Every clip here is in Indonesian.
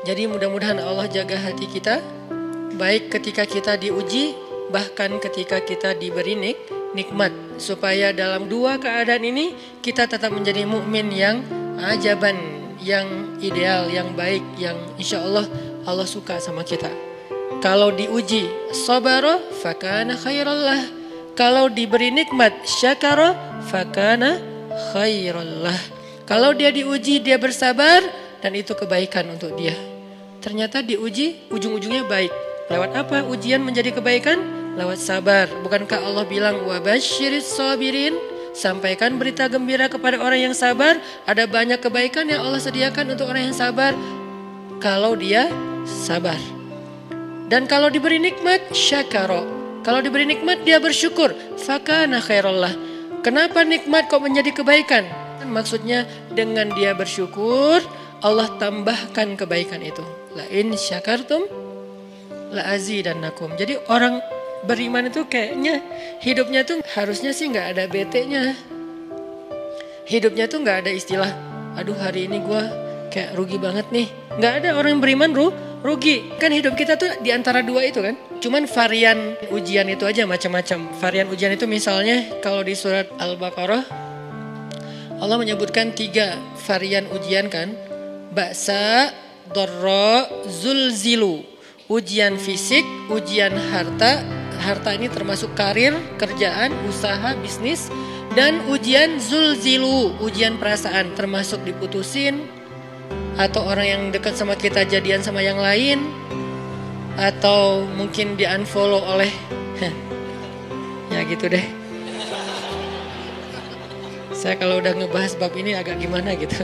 Jadi mudah-mudahan Allah jaga hati kita, baik ketika kita diuji, bahkan ketika kita diberi nikmat, supaya dalam dua keadaan ini kita tetap menjadi mukmin yang ajaban, yang ideal, yang baik, yang insya Allah Allah suka sama kita. Kalau diuji sabara fakana khairallah, kalau diberi nikmat syakara fakana khairallah. Kalau dia diuji dia bersabar dan itu kebaikan untuk dia. Ternyata diuji ujung-ujungnya baik. Lewat apa ujian menjadi kebaikan? Lewat sabar. Bukankah Allah bilang wabasyiris sabirin? Sampaikan berita gembira kepada orang yang sabar. Ada banyak kebaikan yang Allah sediakan untuk orang yang sabar kalau dia sabar. Dan kalau diberi nikmat syakara. Kalau diberi nikmat dia bersyukur. Fakana khairallah. Kenapa nikmat kok menjadi kebaikan? Maksudnya dengan dia bersyukur Allah tambahkan kebaikan itu. La in syakartum la azidannakum. Jadi orang beriman itu kayaknya hidupnya tuh harusnya sih nggak ada bete-nya. Hidupnya tuh nggak ada istilah, aduh hari ini gue kayak rugi banget nih. Nggak ada orang yang beriman rugi. Kan hidup kita tuh di antara dua itu kan. Cuman varian ujian itu aja macam-macam. Varian ujian itu misalnya kalau di surat Al-Baqarah Allah menyebutkan 3 varian ujian kan. Ba'sa, dharra, zulzilu. Ujian fisik, ujian harta. Harta ini termasuk karir, kerjaan, usaha, bisnis. Dan ujian zulzilu, ujian perasaan, termasuk diputusin. Atau orang yang dekat sama kita jadian sama yang lain. Atau mungkin di unfollow oleh ya gitu deh. Saya kalau udah ngebahas bab ini agak gimana gitu.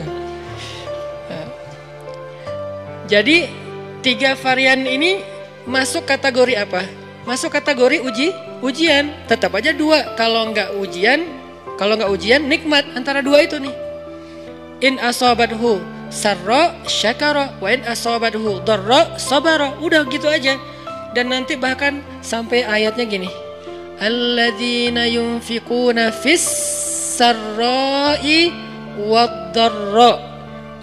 Jadi 3 varian ini masuk kategori apa? Masuk kategori ujian. Tetap aja 2. Kalau nggak ujian nikmat. Antara 2 itu nih. In asabathu sarra syakara wa in asabathu dharra sabara. Udah gitu aja. Dan nanti bahkan sampai ayatnya gini. Alladzina yunfiquna fis sarra'i wad dharra.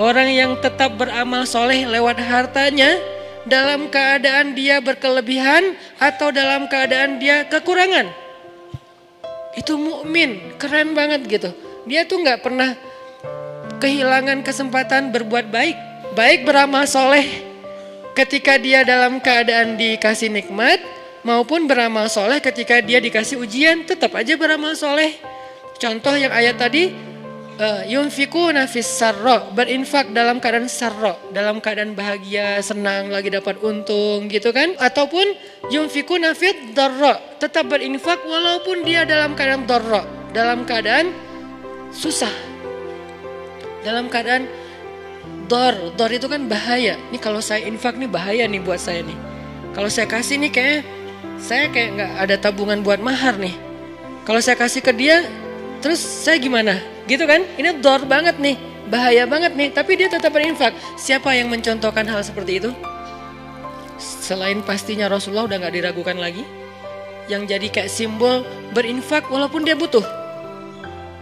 Orang yang tetap beramal soleh lewat hartanya dalam keadaan dia berkelebihan atau dalam keadaan dia kekurangan. Itu mukmin, keren banget gitu. Dia tuh nggak pernah kehilangan kesempatan berbuat baik. Baik beramal soleh ketika dia dalam keadaan dikasih nikmat maupun beramal soleh ketika dia dikasih ujian, tetap aja beramal soleh. Contoh yang ayat tadi. Yunfikuna fis sarra, berinfak dalam keadaan sarra, dalam keadaan bahagia, senang, lagi dapat untung gitu kan. Ataupun yunfikuna fit dharra, tetap berinfak walaupun dia dalam keadaan dharra, dalam keadaan susah, dalam keadaan dor itu kan bahaya. Nih kalau saya infak nih bahaya nih buat saya nih. Kalau saya kasih nih saya kayak nggak ada tabungan buat mahar nih. Kalau saya kasih ke dia terus saya gimana? Gitu kan? Ini dor banget nih, bahaya banget nih. Tapi dia tetap berinfak. Siapa yang mencontohkan hal seperti itu? Selain pastinya Rasulullah udah gak diragukan lagi. Yang jadi kayak simbol berinfak walaupun dia butuh.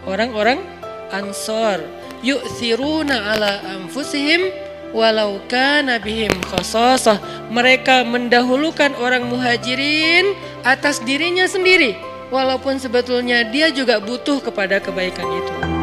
Orang-orang Ansor. Yu'thiruna ala anfusihim walau kana bihim khasasah. Mereka mendahulukan orang muhajirin atas dirinya sendiri. Walaupun sebetulnya dia juga butuh kepada kebaikan itu.